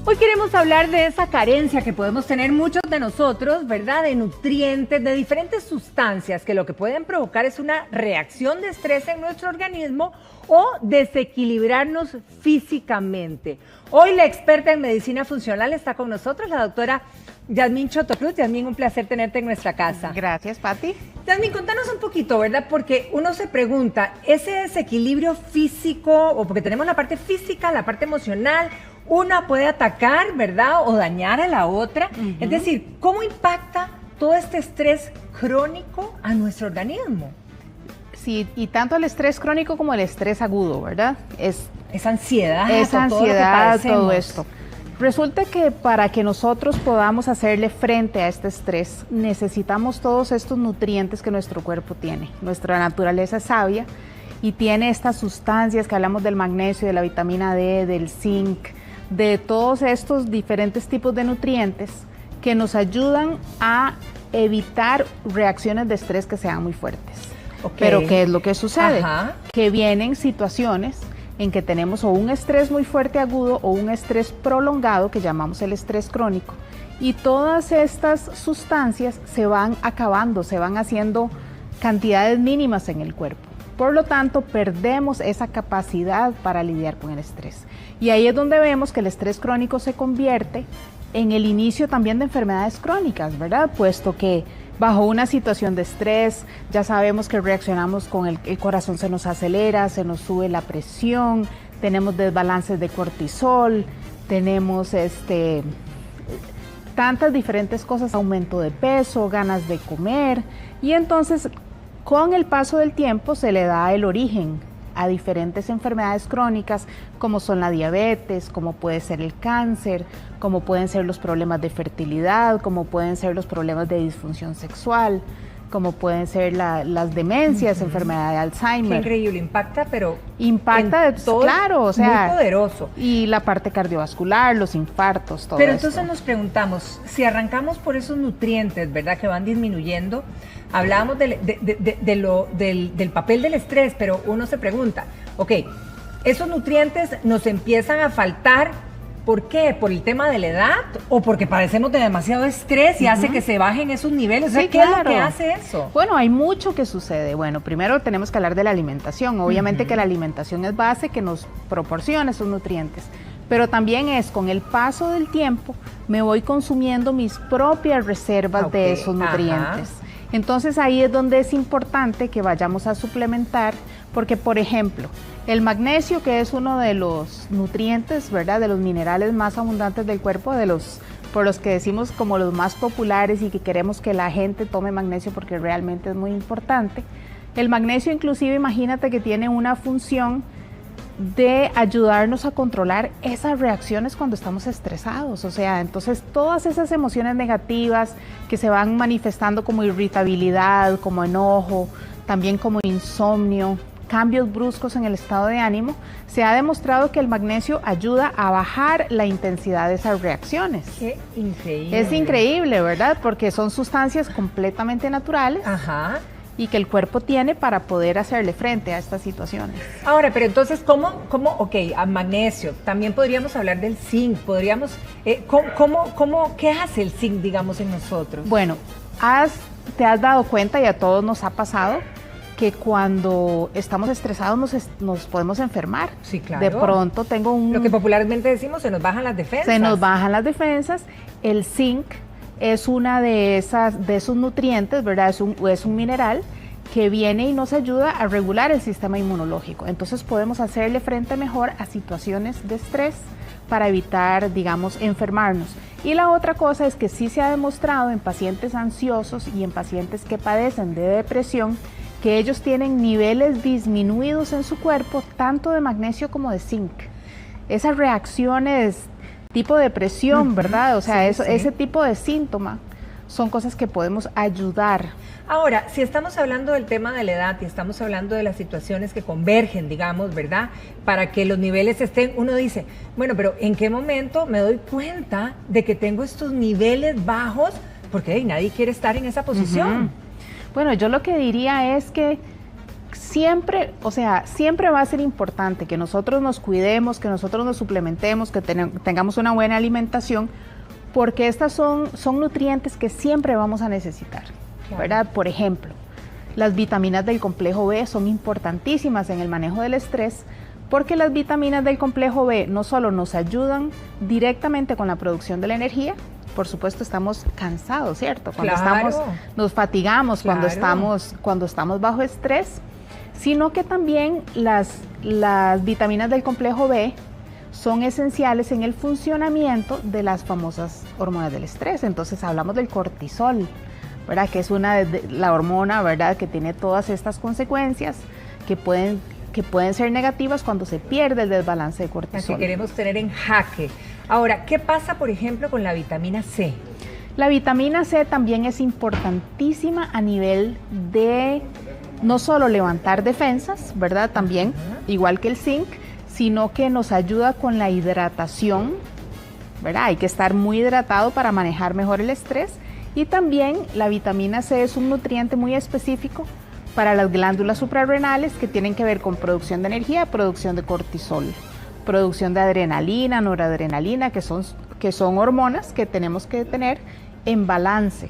Hoy queremos hablar de esa carencia que podemos tener muchos de nosotros, ¿verdad? De nutrientes, de diferentes sustancias que lo que pueden provocar es una reacción de estrés en nuestro organismo o desequilibrarnos físicamente. Hoy la experta en medicina funcional está con nosotros, la doctora Yasmín Chotocruz. Yasmín, un placer tenerte en nuestra casa. Gracias, Pati. Yasmín, contanos un poquito, ¿verdad? Porque uno se pregunta, ese desequilibrio físico, o porque tenemos la parte física, la parte emocional, una puede atacar, ¿verdad? O dañar a la otra. Es decir, ¿cómo impacta todo este estrés crónico a nuestro organismo? Sí, y tanto el estrés crónico como el estrés agudo, ¿verdad? Esa ansiedad, todo esto. Resulta que para que nosotros podamos hacerle frente a este estrés, necesitamos todos estos nutrientes que nuestro cuerpo tiene. Nuestra naturaleza es sabia y tiene estas sustancias que hablamos del magnesio, de la vitamina D, del zinc, de todos estos diferentes tipos de nutrientes que nos ayudan a evitar reacciones de estrés que sean muy fuertes. Okay. Pero ¿qué es lo que sucede? Que vienen situaciones en que tenemos o un estrés muy fuerte agudo o un estrés prolongado, que llamamos el estrés crónico, y todas estas sustancias se van acabando, se van haciendo cantidades mínimas en el cuerpo. Por lo tanto, perdemos esa capacidad para lidiar con el estrés. Y ahí es donde vemos que el estrés crónico se convierte en el inicio también de enfermedades crónicas, ¿verdad? Puesto que bajo una situación de estrés, ya sabemos que reaccionamos con el corazón se nos acelera, se nos sube la presión, tenemos desbalances de cortisol, tenemos tantas diferentes cosas, aumento de peso, ganas de comer, y entonces con el paso del tiempo se le da el origen a diferentes enfermedades crónicas, como son la diabetes, como puede ser el cáncer, como pueden ser los problemas de fertilidad, como pueden ser los problemas de disfunción sexual, como pueden ser las demencias, enfermedad de Alzheimer. Qué increíble, impacta, pero impacta de todo, claro, o sea, muy poderoso. Y la parte cardiovascular, los infartos, todo Pero esto. entonces nos preguntamos, si arrancamos por esos nutrientes, ¿verdad?, que van disminuyendo, hablábamos del papel del estrés, pero uno se pregunta, ok, esos nutrientes nos empiezan a faltar, ¿por qué? ¿Por el tema de la edad o porque padecemos de demasiado estrés y hace que se bajen esos niveles? O sea, sí, ¿qué es lo que hace eso? Bueno, hay mucho que sucede. Bueno, primero tenemos que hablar de la alimentación. Obviamente que la alimentación es base que nos proporciona esos nutrientes, pero también es con el paso del tiempo me voy consumiendo mis propias reservas de esos nutrientes. Entonces ahí es donde es importante que vayamos a suplementar, porque por ejemplo, el magnesio, que es uno de los nutrientes, ¿verdad?, de los minerales más abundantes del cuerpo, por los que decimos como los más populares y que queremos que la gente tome magnesio porque realmente es muy importante. El magnesio inclusive, imagínate que tiene una función de ayudarnos a controlar esas reacciones cuando estamos estresados, o sea, entonces todas esas emociones negativas que se van manifestando como irritabilidad, como enojo, también como insomnio, cambios bruscos en el estado de ánimo, se ha demostrado que el magnesio ayuda a bajar la intensidad de esas reacciones. ¡Qué increíble! Es increíble, ¿verdad? Porque son sustancias completamente naturales. Y que el cuerpo tiene para poder hacerle frente a estas situaciones. Ahora, pero entonces, ok, a magnesio, también podríamos hablar del zinc, ¿qué hace el zinc, digamos, en nosotros? Bueno, te has dado cuenta, y a todos nos ha pasado, que cuando estamos estresados nos podemos enfermar. Sí, claro. De pronto lo que popularmente decimos, se nos bajan las defensas. Se nos bajan las defensas. El zinc es una de esos nutrientes, ¿verdad? Es un mineral que viene y nos ayuda a regular el sistema inmunológico. Entonces podemos hacerle frente mejor a situaciones de estrés para evitar, digamos, enfermarnos. Y la otra cosa es que sí se ha demostrado en pacientes ansiosos y en pacientes que padecen de depresión que ellos tienen niveles disminuidos en su cuerpo, tanto de magnesio como de zinc. Esas reacciones tipo depresión, ¿verdad? O sea, ese tipo de síntoma son cosas que podemos ayudar. Ahora, si estamos hablando del tema de la edad y estamos hablando de las situaciones que convergen, digamos, ¿verdad?, para que los niveles estén, uno dice, bueno, pero ¿en qué momento me doy cuenta de que tengo estos niveles bajos? Porque nadie quiere estar en esa posición. Bueno, yo lo que diría es que siempre, o sea, siempre va a ser importante que nosotros nos cuidemos, que nosotros nos suplementemos, que tengamos una buena alimentación, porque estas son nutrientes que siempre vamos a necesitar, claro, ¿verdad? Por ejemplo, las vitaminas del complejo B son importantísimas en el manejo del estrés, porque las vitaminas del complejo B no solo nos ayudan directamente con la producción de la energía, por supuesto estamos cansados, ¿cierto? Cuando claro, nos fatigamos, claro, cuando estamos bajo estrés, sino que también las vitaminas del complejo B son esenciales en el funcionamiento de las famosas hormonas del estrés. Entonces hablamos del cortisol, ¿verdad? Que es la hormona, ¿verdad? Que tiene todas estas consecuencias que pueden ser negativas cuando se pierde el desbalance de cortisol. La que queremos tener en jaque. Ahora, ¿qué pasa, por ejemplo, con la vitamina C? La vitamina C también es importantísima a nivel de no solo levantar defensas, ¿verdad? También, igual que el zinc, sino que nos ayuda con la hidratación, ¿verdad? Hay que estar muy hidratado para manejar mejor el estrés. Y también la vitamina C es un nutriente muy específico para las glándulas suprarrenales que tienen que ver con producción de energía, producción de cortisol, producción de adrenalina, noradrenalina, que son hormonas que tenemos que tener en balance,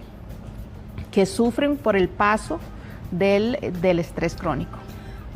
que sufren por el paso del estrés crónico.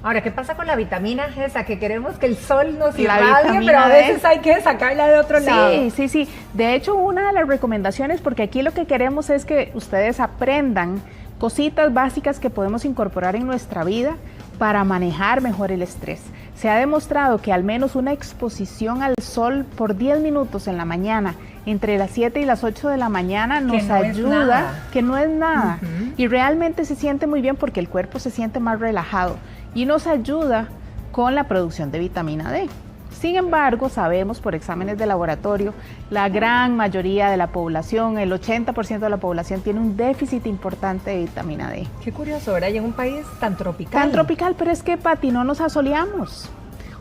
Ahora, ¿qué pasa con la vitamina G? Esa que queremos que el sol nos irradie, pero a veces hay que sacarla de otro lado. Sí. De hecho, una de las recomendaciones, porque aquí lo que queremos es que ustedes aprendan cositas básicas que podemos incorporar en nuestra vida para manejar mejor el estrés. Se ha demostrado que al menos una exposición al sol por 10 minutos en la mañana, entre las 7 y las 8 de la mañana, nos ayuda, que no es nada. Y realmente se siente muy bien porque el cuerpo se siente más relajado y nos ayuda con la producción de vitamina D. Sin embargo, sabemos por exámenes de laboratorio, la gran mayoría de la población, el 80% de la población tiene un déficit importante de vitamina D. Qué curioso, ¿verdad? Y en un país tan tropical. Tan tropical, pero es que, Pati, no nos asoleamos.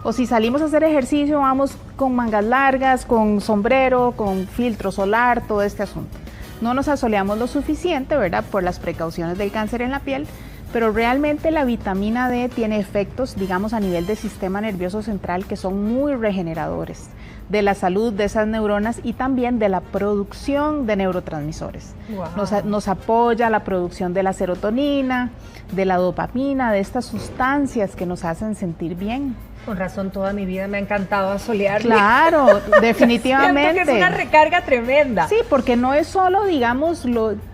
O si salimos a hacer ejercicio, vamos con mangas largas, con sombrero, con filtro solar, todo este asunto. No nos asoleamos lo suficiente, ¿verdad? Por las precauciones del cáncer en la piel, pero realmente la vitamina D tiene efectos, digamos, a nivel del sistema nervioso central que son muy regeneradores de la salud de esas neuronas y también de la producción de neurotransmisores. Wow. Nos apoya la producción de la serotonina, de la dopamina, de estas sustancias que nos hacen sentir bien. Con razón, toda mi vida me ha encantado asolearme. Claro, definitivamente. Siento que es una recarga tremenda. Sí, porque no es solo, digamos,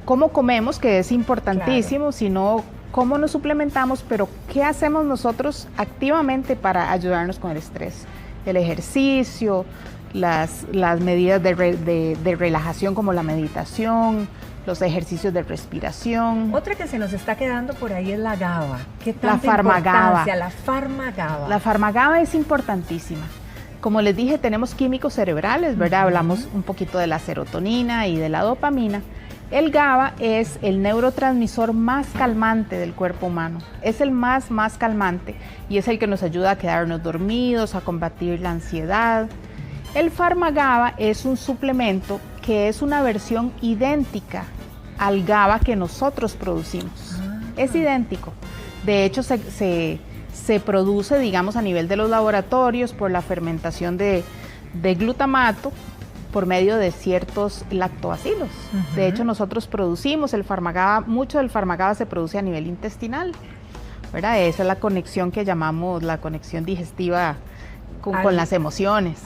cómo comemos, que es importantísimo, claro, sino cómo nos suplementamos, pero qué hacemos nosotros activamente para ayudarnos con el estrés. El ejercicio, las medidas de relajación como la meditación, los ejercicios de respiración. Otra que se nos está quedando por ahí es la GABA. ¿Qué tanta la Pharma-GABA. La Pharma-GABA. La Pharma-GABA es importantísima. Como les dije, tenemos químicos cerebrales, ¿verdad? Hablamos un poquito de la serotonina y de la dopamina. El GABA es el neurotransmisor más calmante del cuerpo humano. Es el más calmante y es el que nos ayuda a quedarnos dormidos, a combatir la ansiedad. El Pharma-GABA es un suplemento que es una versión idéntica al GABA que nosotros producimos. Es idéntico. De hecho, se produce, digamos, a nivel de los laboratorios por la fermentación de glutamato por medio de ciertos lactobacilos. De hecho, nosotros producimos el Pharma-GABA, mucho del Pharma-GABA se produce a nivel intestinal, ¿verdad? Esa es la conexión que llamamos la conexión digestiva con las emociones,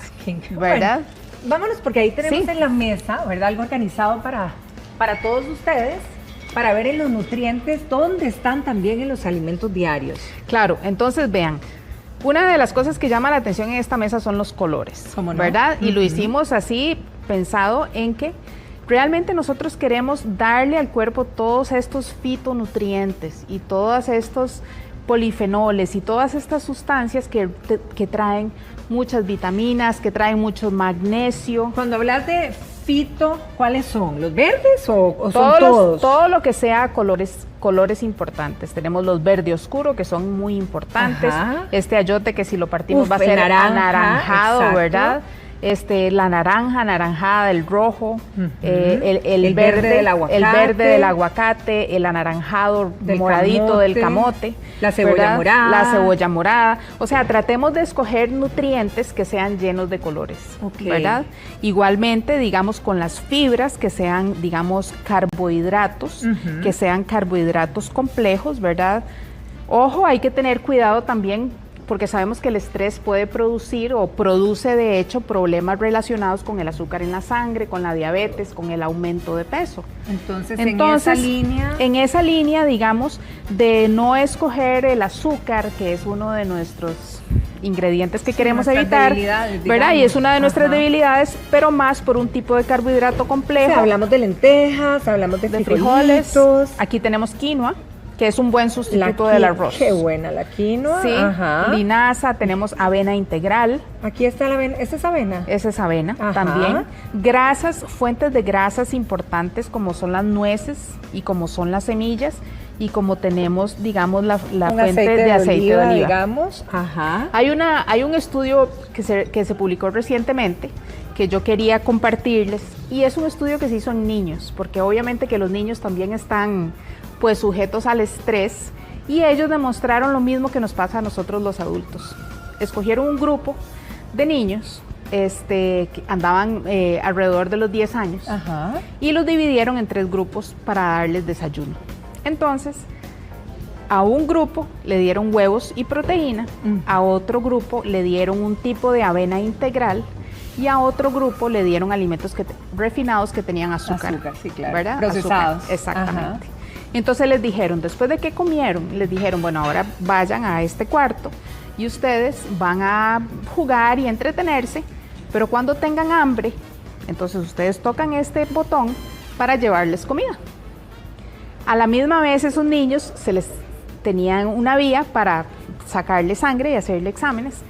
¿verdad? Bueno, vámonos porque ahí tenemos en la mesa, ¿verdad? Algo organizado para todos ustedes, para ver en los nutrientes dónde están también en los alimentos diarios. Claro, entonces vean, una de las cosas que llama la atención en esta mesa son los colores, ¿no? ¿Verdad? Y lo hicimos así, pensado en que realmente nosotros queremos darle al cuerpo todos estos fitonutrientes y todos estos polifenoles y todas estas sustancias que traen muchas vitaminas, que traen mucho magnesio. Cuando hablas de fito, ¿cuáles son? ¿Los verdes o son todos? Todo lo que sea colores importantes. Tenemos los verde oscuro, que son muy importantes. Este ayote que si lo partimos va a ser anaranjado, ¿verdad? la naranja, anaranjada, el rojo, el verde del aguacate, el anaranjado del moradito camote, del camote, la cebolla morada. La cebolla morada. O sea, tratemos de escoger nutrientes que sean llenos de colores, ¿verdad? Igualmente, digamos, con las fibras que sean, digamos, carbohidratos, que sean carbohidratos complejos, ¿verdad? Ojo, hay que tener cuidado también porque sabemos que el estrés puede producir o produce de hecho problemas relacionados con el azúcar en la sangre, con la diabetes, con el aumento de peso. Entonces en esa línea, digamos, de no escoger el azúcar, que es uno de nuestros ingredientes que queremos evitar, ¿verdad? Y es una de nuestras debilidades, pero más por un tipo de carbohidrato complejo. O sea, hablamos de lentejas, hablamos de frijoles. Aquí tenemos quinoa, que es un buen sustituto del arroz. Qué buena la quinoa. Sí, linaza, tenemos avena integral. Aquí está la avena, ¿esa es avena? Esa es avena también. Grasas, fuentes de grasas importantes como son las nueces y como son las semillas y como tenemos, digamos, la fuente de aceite de oliva. Digamos. Hay un estudio que se publicó recientemente que yo quería compartirles y es un estudio que se hizo en niños, porque obviamente que los niños también están pues sujetos al estrés y ellos demostraron lo mismo que nos pasa a nosotros los adultos. Escogieron un grupo de niños que andaban alrededor de los 10 años y los dividieron en 3 grupos para darles desayuno. Entonces, a un grupo le dieron huevos y proteína, a otro grupo le dieron un tipo de avena integral y a otro grupo le dieron alimentos refinados que tenían azúcar, sí, claro. ¿verdad? Procesados. Azúcar, exactamente. Entonces les dijeron, después de que comieron, les dijeron, bueno, ahora vayan a este cuarto y ustedes van a jugar y entretenerse, pero cuando tengan hambre, entonces ustedes tocan este botón para llevarles comida. A la misma vez esos niños tenían una vía para sacarle sangre y hacerle exámenes.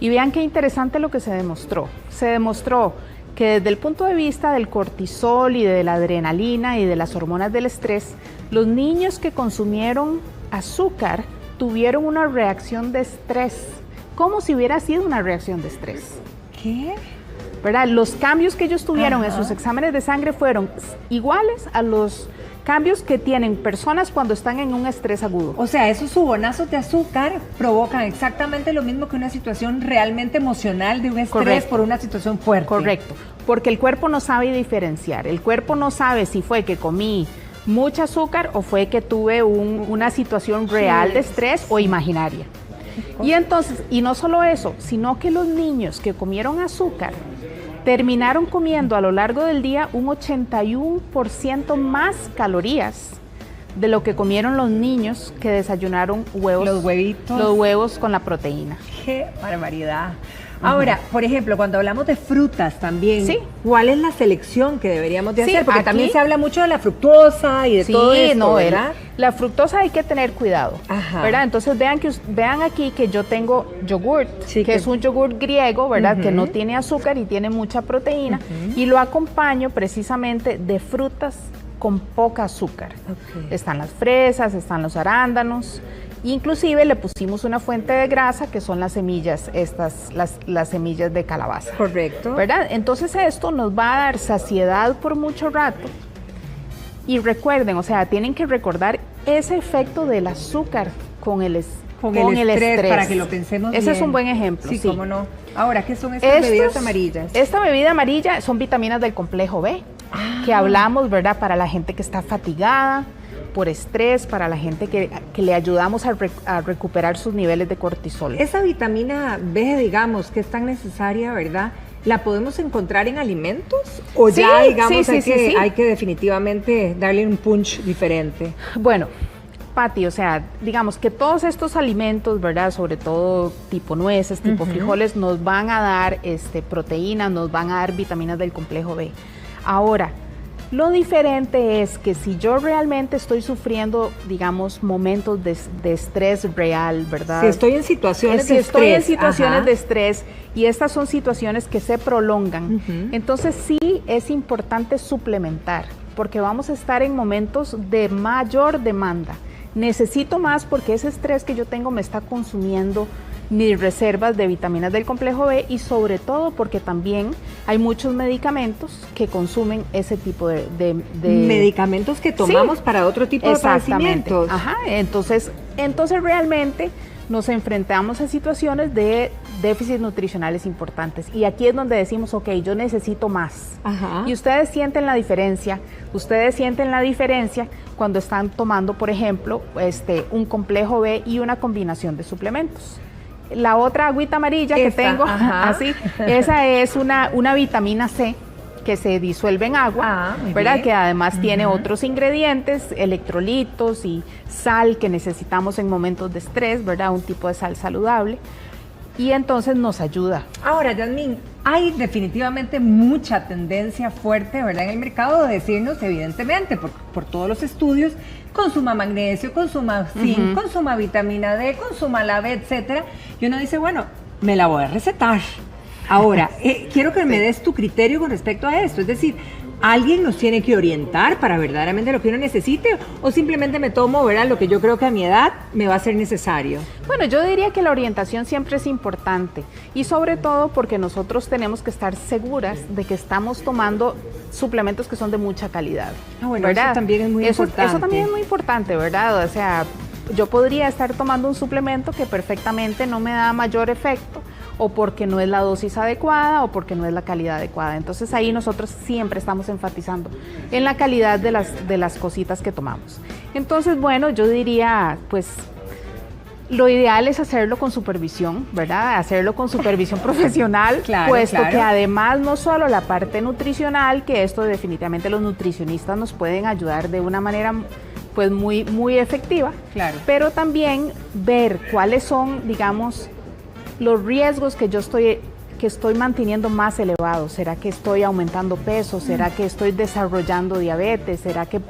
Y vean qué interesante lo que se demostró. Se demostró que desde el punto de vista del cortisol y de la adrenalina y de las hormonas del estrés, los niños que consumieron azúcar tuvieron una reacción de estrés, como si hubiera sido una reacción de estrés. ¿Qué? ¿Verdad? Los cambios que ellos tuvieron en sus exámenes de sangre fueron iguales a los cambios que tienen personas cuando están en un estrés agudo. O sea, esos subonazos de azúcar provocan exactamente lo mismo que una situación realmente emocional de un estrés por una situación fuerte. Correcto, porque el cuerpo no sabe diferenciar. El cuerpo no sabe si fue que comí mucha azúcar o fue que tuve una situación real de estrés o imaginaria. Y entonces, y no solo eso, sino que los niños que comieron azúcar terminaron comiendo a lo largo del día un 81% más calorías de lo que comieron los niños que desayunaron huevos. Los huevitos. Los huevos con la proteína. ¡Qué barbaridad! Ahora, por ejemplo, cuando hablamos de frutas también, ¿cuál es la selección que deberíamos de hacer? Porque también se habla mucho de la fructosa y de todo esto, ¿verdad? La fructosa hay que tener cuidado, ¿verdad? Entonces vean aquí que yo tengo yogurt, que es un yogurt griego, ¿verdad? Que no tiene azúcar y tiene mucha proteína y lo acompaño precisamente de frutas con poca azúcar. Están las fresas, están los arándanos. Inclusive le pusimos una fuente de grasa que son las semillas, las semillas de calabaza. Correcto. ¿Verdad? Entonces esto nos va a dar saciedad por mucho rato. Y recuerden, o sea, tienen que recordar ese efecto del azúcar con el estrés. Para que lo pensemos bien. Ese es un buen ejemplo. Sí, cómo no. Ahora, ¿qué son estas bebidas amarillas? Esta bebida amarilla son vitaminas del complejo B, que hablamos, ¿verdad? Para la gente que está fatigada por estrés, para la gente que le ayudamos a recuperar sus niveles de cortisol. Esa vitamina B, digamos, que es tan necesaria, ¿verdad? ¿La podemos encontrar en alimentos? ¿O ya, digamos, hay que definitivamente darle un punch diferente? Bueno, Pati, o sea, digamos que todos estos alimentos, ¿verdad? Sobre todo tipo nueces, tipo frijoles, nos van a dar proteínas, nos van a dar vitaminas del complejo B. Ahora, lo diferente es que si yo realmente estoy sufriendo, digamos, momentos de estrés real, ¿verdad? Si estoy en situaciones de estrés. Estoy en situaciones de estrés y estas son situaciones que se prolongan, entonces sí es importante suplementar porque vamos a estar en momentos de mayor demanda. Necesito más porque ese estrés que yo tengo me está consumiendo mis reservas de vitaminas del complejo B y sobre todo porque también hay muchos medicamentos que consumen ese tipo de medicamentos que tomamos para otro tipo de padecimientos. Ajá, entonces realmente nos enfrentamos a situaciones de déficits nutricionales importantes y aquí es donde decimos, ok, yo necesito más. Ajá. Y ustedes sienten la diferencia cuando están tomando, por ejemplo, un complejo B y una combinación de suplementos. La otra agüita amarilla que tengo, así, esa es una vitamina C que se disuelve en agua, ¿verdad? Bien. Que además tiene otros ingredientes, electrolitos y sal que necesitamos en momentos de estrés, ¿verdad? Un tipo de sal saludable. Y entonces nos ayuda. Ahora, Yasmín, hay definitivamente mucha tendencia fuerte, ¿verdad?, en el mercado de decirnos, evidentemente, por todos los estudios, consuma magnesio, consuma zinc, consuma vitamina D, consuma la B, etcétera. Y uno dice, bueno, me la voy a recetar. Ahora, quiero que me des tu criterio con respecto a esto, es decir, ¿alguien nos tiene que orientar para verdaderamente lo que uno necesite o simplemente me tomo, ¿verdad?, lo que yo creo que a mi edad me va a ser necesario? Bueno, yo diría que la orientación siempre es importante y sobre todo porque nosotros tenemos que estar seguras de que estamos tomando suplementos que son de mucha calidad. Bueno, ¿verdad? Eso también es muy importante. Eso también es muy importante, ¿verdad? O sea, yo podría estar tomando un suplemento que perfectamente no me da mayor efecto o porque no es la dosis adecuada o porque no es la calidad adecuada. Entonces ahí nosotros siempre estamos enfatizando en la calidad de las cositas que tomamos. Entonces, bueno, yo diría, pues, lo ideal es hacerlo con supervisión, ¿verdad? Hacerlo con supervisión profesional, puesto que además no solo la parte nutricional, que esto definitivamente los nutricionistas nos pueden ayudar de una manera pues muy, muy efectiva, pero también ver cuáles son, digamos, los riesgos que yo estoy manteniendo más elevados. ¿Será que estoy aumentando peso? ¿Será que estoy desarrollando diabetes? ¿Será que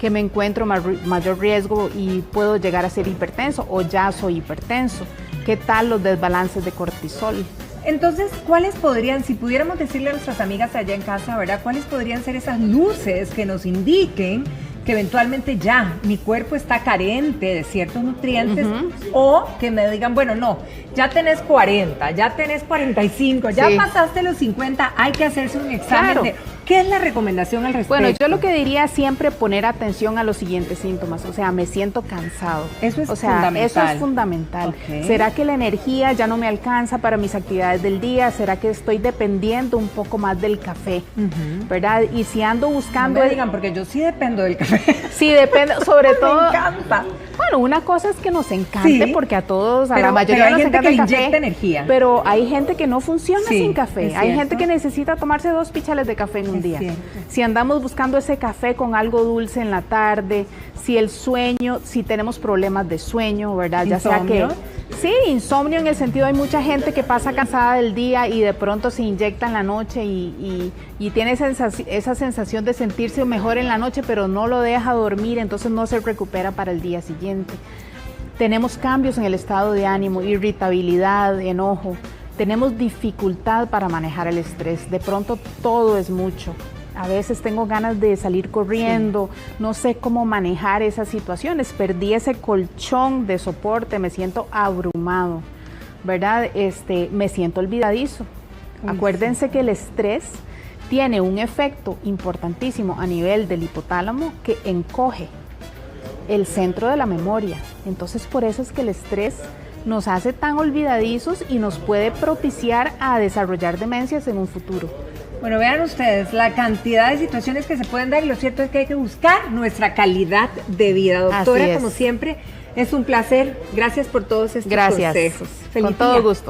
me encuentro mayor riesgo y puedo llegar a ser hipertenso o ya soy hipertenso? ¿Qué tal los desbalances de cortisol? Entonces, ¿cuáles podrían, si pudiéramos decirle a nuestras amigas allá en casa, ¿verdad?, cuáles podrían ser esas luces que nos indiquen que eventualmente ya mi cuerpo está carente de ciertos nutrientes o que me digan, bueno, no, ya tenés 40, ya tenés 45, ya pasaste los 50, hay que hacerse un examen? ¿Qué es la recomendación al respecto? Bueno, yo lo que diría es siempre poner atención a los siguientes síntomas, o sea, me siento cansado. Eso es fundamental. Eso es fundamental. ¿Será que la energía ya no me alcanza para mis actividades del día? ¿Será que estoy dependiendo un poco más del café? ¿Verdad? Y si ando buscando... No me digan, porque yo sí dependo del café. Sí, depende, sobre todo... Me encanta. Bueno, una cosa es que nos encante, porque a todos, a la mayoría nos encanta el café. Inyecta energía. Pero hay gente que no funciona sin café. Hay gente que necesita tomarse 2 pichales de café en un día. Si andamos buscando ese café con algo dulce en la tarde, si el sueño, si tenemos problemas de sueño, ¿verdad? Ya sea que... Sí, insomnio en el sentido, hay mucha gente que pasa cansada del día y de pronto se inyecta en la noche y tiene esa sensación de sentirse mejor en la noche, pero no lo deja dormir, entonces no se recupera para el día siguiente. Tenemos cambios en el estado de ánimo, irritabilidad, enojo, tenemos dificultad para manejar el estrés, de pronto todo es mucho. A veces tengo ganas de salir corriendo, no sé cómo manejar esas situaciones, perdí ese colchón de soporte, me siento abrumado, ¿verdad? Me siento olvidadizo. Acuérdense que el estrés tiene un efecto importantísimo a nivel del hipotálamo que encoge el centro de la memoria. Entonces, por eso es que el estrés nos hace tan olvidadizos y nos puede propiciar a desarrollar demencias en un futuro. Bueno, vean ustedes la cantidad de situaciones que se pueden dar y lo cierto es que hay que buscar nuestra calidad de vida. Doctora, como siempre, es un placer. Gracias por todos estos consejos. Con todo gusto.